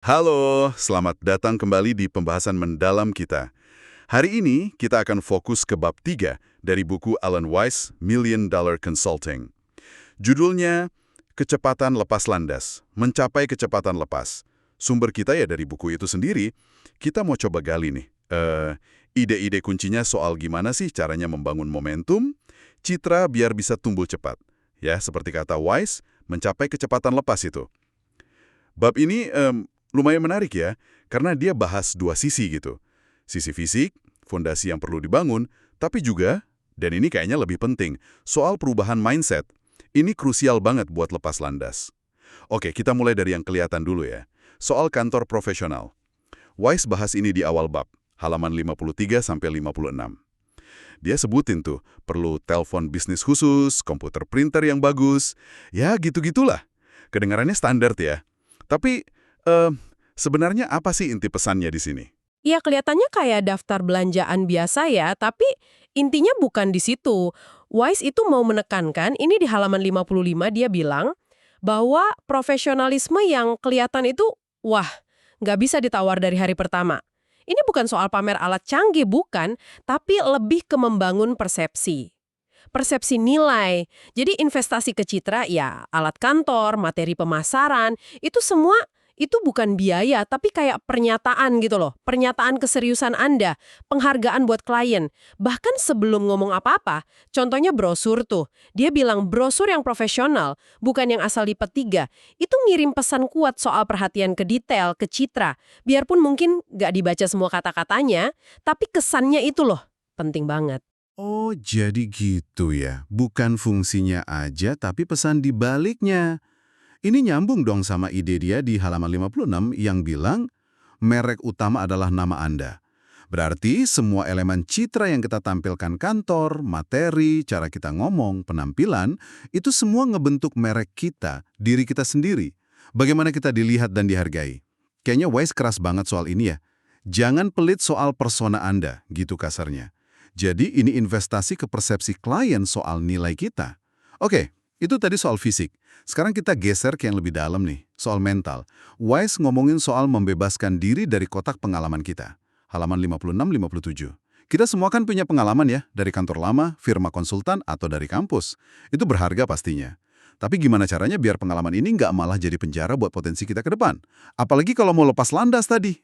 Halo, selamat datang kembali di pembahasan mendalam kita. Hari ini kita akan fokus ke bab 3 dari buku Alan Weiss, Million Dollar Consulting. Judulnya, Kecepatan Lepas Landas, Mencapai Kecepatan Lepas. Sumber kita ya dari buku itu sendiri. Kita mau coba gali nih, ide-ide kuncinya soal gimana sih caranya membangun momentum, citra biar bisa tumbuh cepat. Ya, seperti kata Weiss, mencapai kecepatan lepas itu. Bab ini lumayan menarik ya, karena dia bahas dua sisi gitu. Sisi fisik, fondasi yang perlu dibangun, tapi juga, dan ini kayaknya lebih penting, soal perubahan mindset. Ini krusial banget buat lepas landas. Oke, kita mulai dari yang kelihatan dulu ya. Soal kantor profesional. Weiss bahas ini di awal bab, halaman 53-56. Dia sebutin tuh, perlu telepon bisnis khusus, komputer printer yang bagus, ya gitu-gitulah. Kedengarannya standar ya. Tapi, sebenarnya apa sih inti pesannya di sini? Ya kelihatannya kayak daftar belanjaan biasa ya, tapi intinya bukan di situ. Wise itu mau menekankan, ini di halaman 55 dia bilang, bahwa profesionalisme yang kelihatan itu, wah, nggak bisa ditawar dari hari pertama. Ini bukan soal pamer alat canggih, bukan, tapi lebih ke membangun persepsi. Persepsi nilai. Jadi investasi ke citra, ya alat kantor, materi pemasaran, itu semua itu bukan biaya, tapi kayak pernyataan gitu loh. Pernyataan keseriusan Anda, penghargaan buat klien. Bahkan sebelum ngomong apa-apa, contohnya brosur tuh. Dia bilang brosur yang profesional, bukan yang asal dipetik. Itu ngirim pesan kuat soal perhatian ke detail, ke citra. Biarpun mungkin nggak dibaca semua kata-katanya, tapi kesannya itu loh, penting banget. Oh, jadi gitu ya. Bukan fungsinya aja, tapi pesan di baliknya. Ini nyambung dong sama ide dia di halaman 56 yang bilang, merek utama adalah nama Anda. Berarti semua elemen citra yang kita tampilkan kantor, materi, cara kita ngomong, penampilan, itu semua ngebentuk merek kita, diri kita sendiri. Bagaimana kita dilihat dan dihargai. Kayaknya Wise keras banget soal ini ya. Jangan pelit soal persona Anda, gitu kasarnya. Jadi ini investasi ke persepsi klien soal nilai kita. Oke, itu tadi soal fisik. Sekarang kita geser ke yang lebih dalam nih, soal mental. Wise ngomongin soal membebaskan diri dari kotak pengalaman kita. Halaman 56-57. Kita semua kan punya pengalaman ya, dari kantor lama, firma konsultan, atau dari kampus. Itu berharga pastinya. Tapi gimana caranya biar pengalaman ini nggak malah jadi penjara buat potensi kita ke depan? Apalagi kalau mau lepas landas tadi.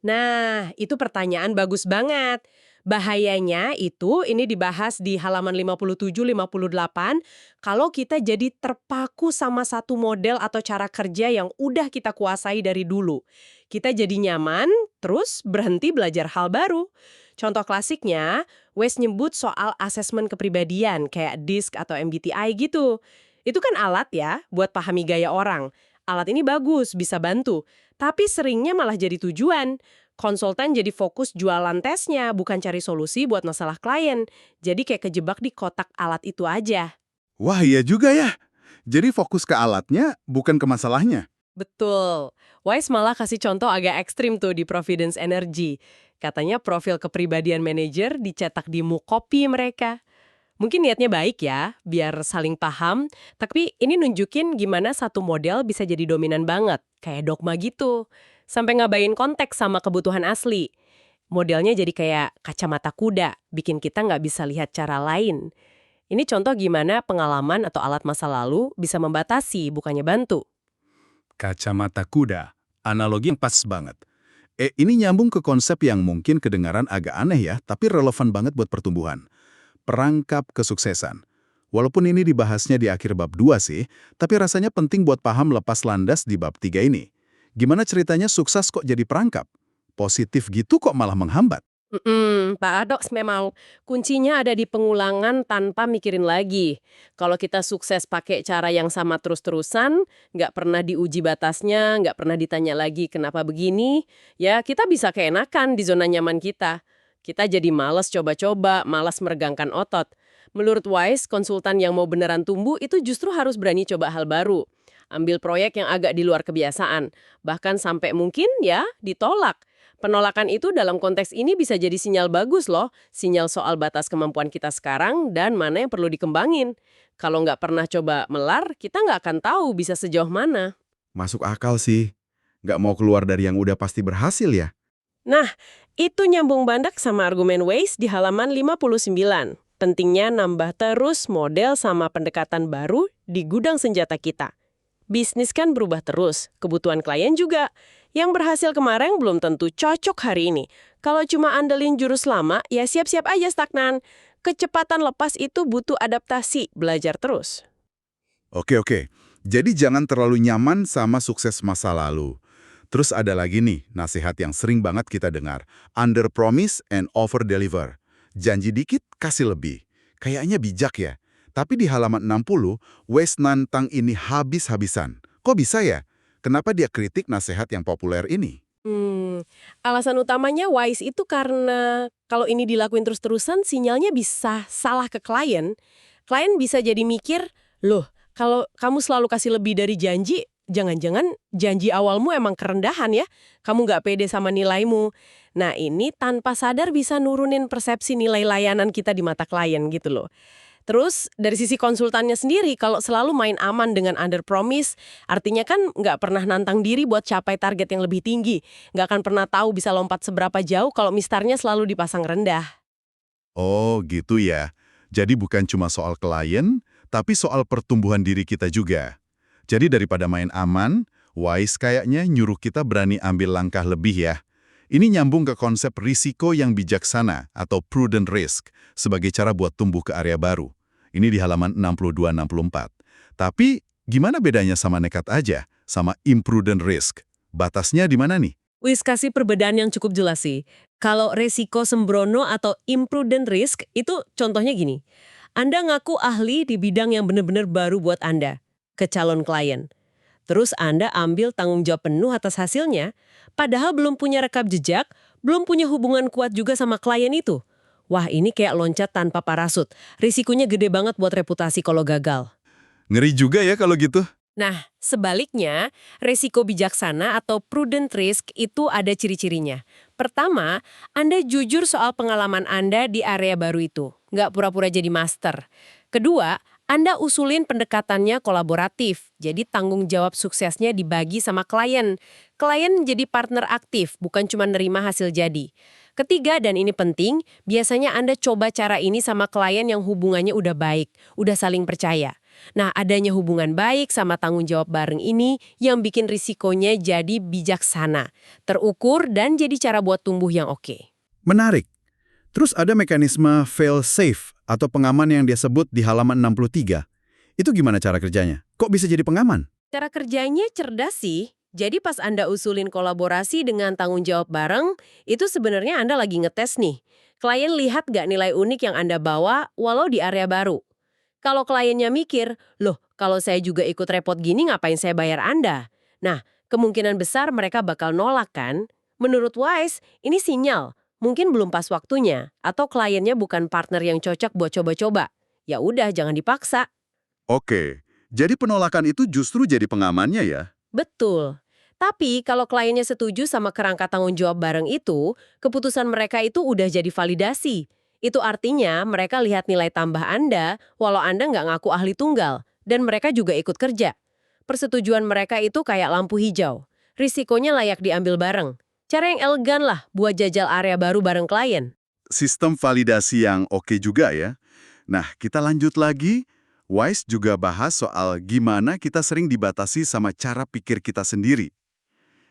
Nah, itu pertanyaan bagus banget. Bahayanya itu ini dibahas di halaman 57-58 kalau kita jadi terpaku sama satu model atau cara kerja yang udah kita kuasai dari dulu. Kita jadi nyaman, terus berhenti belajar hal baru. Contoh klasiknya, Wes nyebut soal asesmen kepribadian kayak DISC atau MBTI gitu. Itu kan alat ya buat pahami gaya orang. Alat ini bagus, bisa bantu. Tapi seringnya malah jadi tujuan. Konsultan jadi fokus jualan tesnya, bukan cari solusi buat masalah klien. Jadi kayak kejebak di kotak alat itu aja. Wah, iya juga ya. Jadi fokus ke alatnya, bukan ke masalahnya. Betul. Wise malah kasih contoh agak ekstrim tuh di Providence Energy. Katanya profil kepribadian manajer dicetak di mukopi mereka. Mungkin niatnya baik ya, biar saling paham, tapi ini nunjukin gimana satu model bisa jadi dominan banget, kayak dogma gitu. Sampai ngabain konteks sama kebutuhan asli. Modelnya jadi kayak kacamata kuda, bikin kita nggak bisa lihat cara lain. Ini contoh gimana pengalaman atau alat masa lalu bisa membatasi, bukannya bantu. Kacamata kuda, analogi yang pas banget. Ini nyambung ke konsep yang mungkin kedengaran agak aneh ya, tapi relevan banget buat pertumbuhan. Perangkap kesuksesan. Walaupun ini dibahasnya di akhir bab 2 sih, tapi rasanya penting buat paham lepas landas di bab 3 ini. Gimana ceritanya sukses kok jadi perangkap? Positif gitu kok malah menghambat? Paradoks memang. Kuncinya ada di pengulangan tanpa mikirin lagi. Kalau kita sukses pakai cara yang sama terus-terusan, nggak pernah diuji batasnya, nggak pernah ditanya lagi kenapa begini, ya kita bisa keenakan di zona nyaman kita. Kita jadi malas coba-coba, malas meregangkan otot. Menurut Wise, konsultan yang mau beneran tumbuh itu justru harus berani coba hal baru. Ambil proyek yang agak di luar kebiasaan. Bahkan sampai mungkin ya ditolak. Penolakan itu dalam konteks ini bisa jadi sinyal bagus loh, sinyal soal batas kemampuan kita sekarang dan mana yang perlu dikembangin. Kalau nggak pernah coba melar, kita nggak akan tahu bisa sejauh mana. Masuk akal sih. nggak mau keluar dari yang udah pasti berhasil ya. Nah, itu nyambung bandak sama argumen Waze di halaman 59. Pentingnya nambah terus model sama pendekatan baru di gudang senjata kita. Bisnis kan berubah terus, kebutuhan klien juga. Yang berhasil kemarin belum tentu cocok hari ini. Kalau cuma andelin jurus lama, ya siap-siap aja stagnan. Kecepatan lepas itu butuh adaptasi, belajar terus. Oke. Jadi jangan terlalu nyaman sama sukses masa lalu. Terus ada lagi nih, nasihat yang sering banget kita dengar. Under promise and over deliver. Janji dikit, kasih lebih. Kayaknya bijak ya. Tapi di halaman 60, Wes nantang ini habis-habisan. Kok bisa ya? Kenapa dia kritik nasihat yang populer ini? Alasan utamanya Wise itu karena kalau ini dilakuin terus-terusan, sinyalnya bisa salah ke klien. Klien bisa jadi mikir, loh, kalau kamu selalu kasih lebih dari janji, jangan-jangan janji awalmu emang kerendahan ya, kamu nggak pede sama nilaimu. Nah ini tanpa sadar bisa nurunin persepsi nilai layanan kita di mata klien gitu loh. Terus dari sisi konsultannya sendiri, kalau selalu main aman dengan under promise, artinya kan nggak pernah nantang diri buat capai target yang lebih tinggi. Nggak akan pernah tahu bisa lompat seberapa jauh kalau mistarnya selalu dipasang rendah. Oh, gitu ya. Jadi bukan cuma soal klien, tapi soal pertumbuhan diri kita juga. Jadi daripada main aman, Wise kayaknya nyuruh kita berani ambil langkah lebih ya. Ini nyambung ke konsep risiko yang bijaksana atau prudent risk sebagai cara buat tumbuh ke area baru. Ini di halaman 62-64. Tapi gimana bedanya sama nekat aja, sama imprudent risk? Batasnya di mana nih? Wis kasih perbedaan yang cukup jelas sih. Kalau resiko sembrono atau imprudent risk itu contohnya gini. Anda ngaku ahli di bidang yang benar-benar baru buat Anda ke calon klien. Terus Anda ambil tanggung jawab penuh atas hasilnya, padahal belum punya rekam jejak, belum punya hubungan kuat juga sama klien itu. Wah, ini kayak loncat tanpa parasut. Risikonya gede banget buat reputasi kalau gagal. Ngeri juga ya kalau gitu. Nah, sebaliknya, resiko bijaksana atau prudent risk itu ada ciri-cirinya. Pertama, Anda jujur soal pengalaman Anda di area baru itu. Nggak pura-pura jadi master. Kedua, Anda usulin pendekatannya kolaboratif, jadi tanggung jawab suksesnya dibagi sama klien. Klien jadi partner aktif, bukan cuma nerima hasil jadi. Ketiga, dan ini penting, biasanya Anda coba cara ini sama klien yang hubungannya udah baik, udah saling percaya. Nah, adanya hubungan baik sama tanggung jawab bareng ini yang bikin risikonya jadi bijaksana, terukur, dan jadi cara buat tumbuh yang oke. Menarik. Terus ada mekanisme fail safe atau pengaman yang dia sebut di halaman 63. Itu gimana cara kerjanya? Kok bisa jadi pengaman? Cara kerjanya cerdas sih. Jadi pas Anda usulin kolaborasi dengan tanggung jawab bareng, itu sebenarnya Anda lagi ngetes nih. Klien lihat nggak nilai unik yang Anda bawa walau di area baru. Kalau kliennya mikir, loh kalau saya juga ikut repot gini ngapain saya bayar Anda? Nah, kemungkinan besar mereka bakal nolak kan? Menurut Wise, ini sinyal. Mungkin belum pas waktunya, atau kliennya bukan partner yang cocok buat coba-coba. Ya udah, jangan dipaksa. Oke, jadi penolakan itu justru jadi pengamannya ya? Betul. Tapi kalau kliennya setuju sama kerangka tanggung jawab bareng itu, keputusan mereka itu udah jadi validasi. Itu artinya mereka lihat nilai tambah Anda, walau Anda nggak ngaku ahli tunggal, dan mereka juga ikut kerja. Persetujuan mereka itu kayak lampu hijau. Risikonya layak diambil bareng. Cara yang elegan lah buat jajal area baru bareng klien. Sistem validasi yang oke juga ya. Nah, kita lanjut lagi. Wise juga bahas soal gimana kita sering dibatasi sama cara pikir kita sendiri.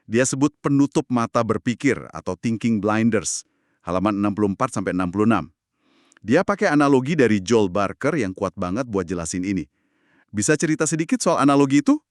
Dia sebut penutup mata berpikir atau thinking blinders, halaman 64-66. Dia pakai analogi dari Joel Barker yang kuat banget buat jelasin ini. Bisa cerita sedikit soal analogi itu?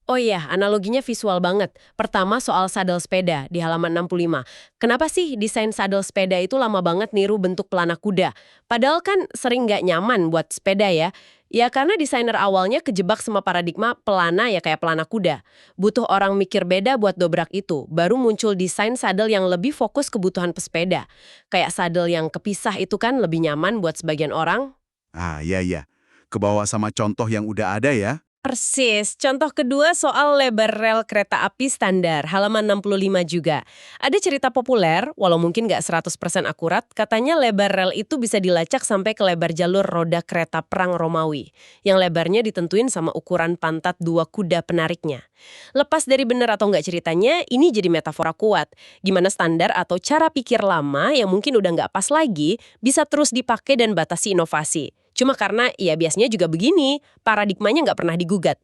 Oh iya, analoginya visual banget. Pertama soal sadel sepeda di halaman 65. Kenapa sih desain sadel sepeda itu lama banget niru bentuk pelana kuda? Padahal kan sering nggak nyaman buat sepeda ya. Ya karena desainer awalnya kejebak sama paradigma pelana ya kayak pelana kuda. Butuh orang mikir beda buat dobrak itu. Baru muncul desain sadel yang lebih fokus kebutuhan pesepeda. Kayak sadel yang kepisah itu kan lebih nyaman buat sebagian orang. Ah, iya. Kebawa sama contoh yang udah ada ya. Persis. Contoh kedua soal lebar rel kereta api standar, halaman 65 juga. Ada cerita populer, walau mungkin nggak 100% akurat, katanya lebar rel itu bisa dilacak sampai ke lebar jalur roda kereta perang Romawi, yang lebarnya ditentuin sama ukuran pantat dua kuda penariknya. Lepas dari benar atau nggak ceritanya, ini jadi metafora kuat. Gimana standar atau cara pikir lama yang mungkin udah nggak pas lagi, bisa terus dipakai dan batasi inovasi. Cuma karena ya biasanya juga begini, paradigmanya nggak pernah digugat.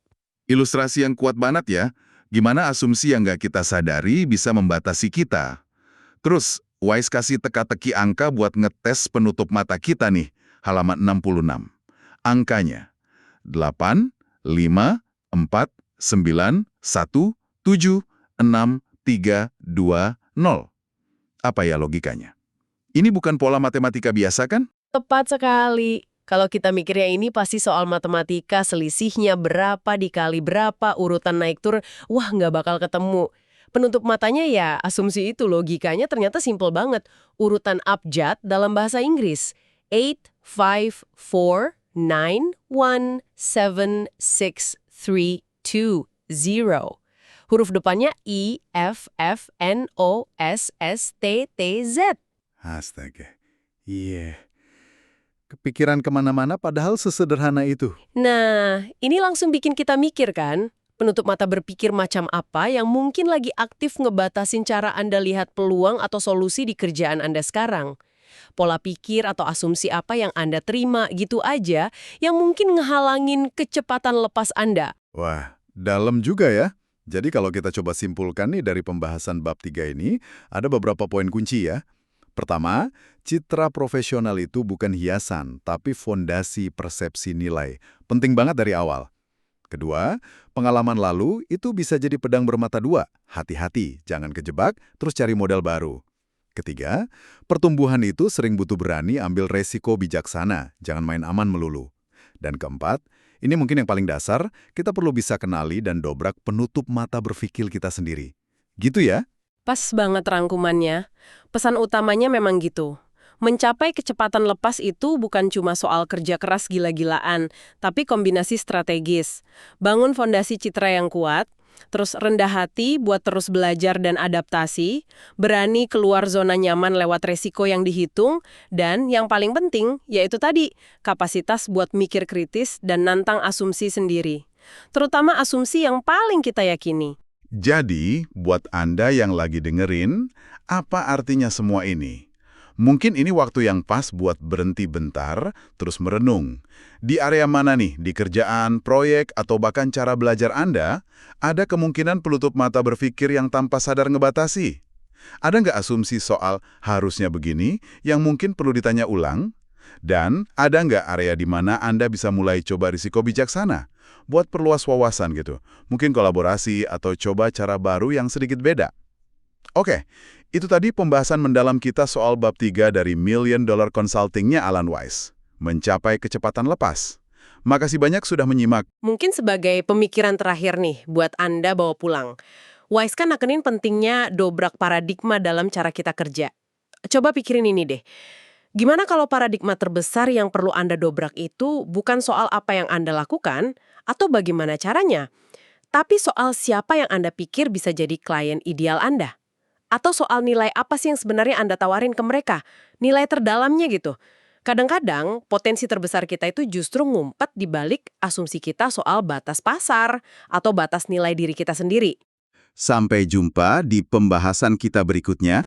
Ilustrasi yang kuat banget ya. Gimana asumsi yang nggak kita sadari bisa membatasi kita. Terus, Wise kasih teka-teki angka buat ngetes penutup mata kita nih, halaman 66. Angkanya, 8, 5, 4, 9, 1, 7, 6, 3, 2, 0. Apa ya logikanya? Ini bukan pola matematika biasa kan? Tepat sekali. Kalau kita mikirnya ini pasti soal matematika, selisihnya berapa dikali berapa, urutan naik turun, wah nggak bakal ketemu. Penutup matanya ya asumsi itu, logikanya ternyata simpel banget. Urutan abjad dalam bahasa Inggris. 8, 5, 4, 9, 1, 7, 6, 3, 2, 0. Huruf depannya I, F, F, N, O, S, S, T, T, Z. Astaga. Iya. Kepikiran kemana-mana padahal sesederhana itu. Nah, ini langsung bikin kita mikir kan? Penutup mata berpikir macam apa yang mungkin lagi aktif ngebatasin cara Anda lihat peluang atau solusi di kerjaan Anda sekarang. Pola pikir atau asumsi apa yang Anda terima gitu aja yang mungkin ngehalangin kecepatan lepas Anda. Wah, dalam juga ya. Jadi kalau kita coba simpulkan nih dari pembahasan bab 3 ini, ada beberapa poin kunci ya. Pertama, citra profesional itu bukan hiasan, tapi fondasi persepsi nilai. Penting banget dari awal. Kedua, pengalaman lalu itu bisa jadi pedang bermata dua. Hati-hati, jangan kejebak, terus cari modal baru. Ketiga, pertumbuhan itu sering butuh berani ambil resiko bijaksana, jangan main aman melulu. Dan keempat, ini mungkin yang paling dasar, kita perlu bisa kenali dan dobrak penutup mata berpikir kita sendiri. Gitu ya? Pas banget rangkumannya. Pesan utamanya memang gitu. Mencapai kecepatan lepas itu bukan cuma soal kerja keras gila-gilaan, tapi kombinasi strategis. Bangun fondasi citra yang kuat, terus rendah hati buat terus belajar dan adaptasi, berani keluar zona nyaman lewat resiko yang dihitung, dan yang paling penting, yaitu tadi, kapasitas buat mikir kritis dan nantang asumsi sendiri. Terutama asumsi yang paling kita yakini. Jadi, buat Anda yang lagi dengerin, apa artinya semua ini? Mungkin ini waktu yang pas buat berhenti bentar, terus merenung. Di area mana nih, di kerjaan, proyek, atau bahkan cara belajar Anda, ada kemungkinan penutup mata berpikir yang tanpa sadar ngebatasi? Ada nggak asumsi soal harusnya begini yang mungkin perlu ditanya ulang? Dan ada nggak area di mana Anda bisa mulai coba risiko bijaksana? Buat perluas wawasan gitu. Mungkin kolaborasi atau coba cara baru yang sedikit beda. Oke, itu tadi pembahasan mendalam kita soal bab 3 dari $1 Million Consulting-nya Alan Wise. Mencapai kecepatan lepas. Makasih banyak sudah menyimak. Mungkin sebagai pemikiran terakhir nih buat Anda bawa pulang. Wise kan nekenin pentingnya dobrak paradigma dalam cara kita kerja. Coba pikirin ini deh. Gimana kalau paradigma terbesar yang perlu Anda dobrak itu bukan soal apa yang Anda lakukan atau bagaimana caranya, tapi soal siapa yang Anda pikir bisa jadi klien ideal Anda? Atau soal nilai apa sih yang sebenarnya Anda tawarin ke mereka? Nilai terdalamnya gitu. Kadang-kadang potensi terbesar kita itu justru ngumpet di balik asumsi kita soal batas pasar atau batas nilai diri kita sendiri. Sampai jumpa di pembahasan kita berikutnya.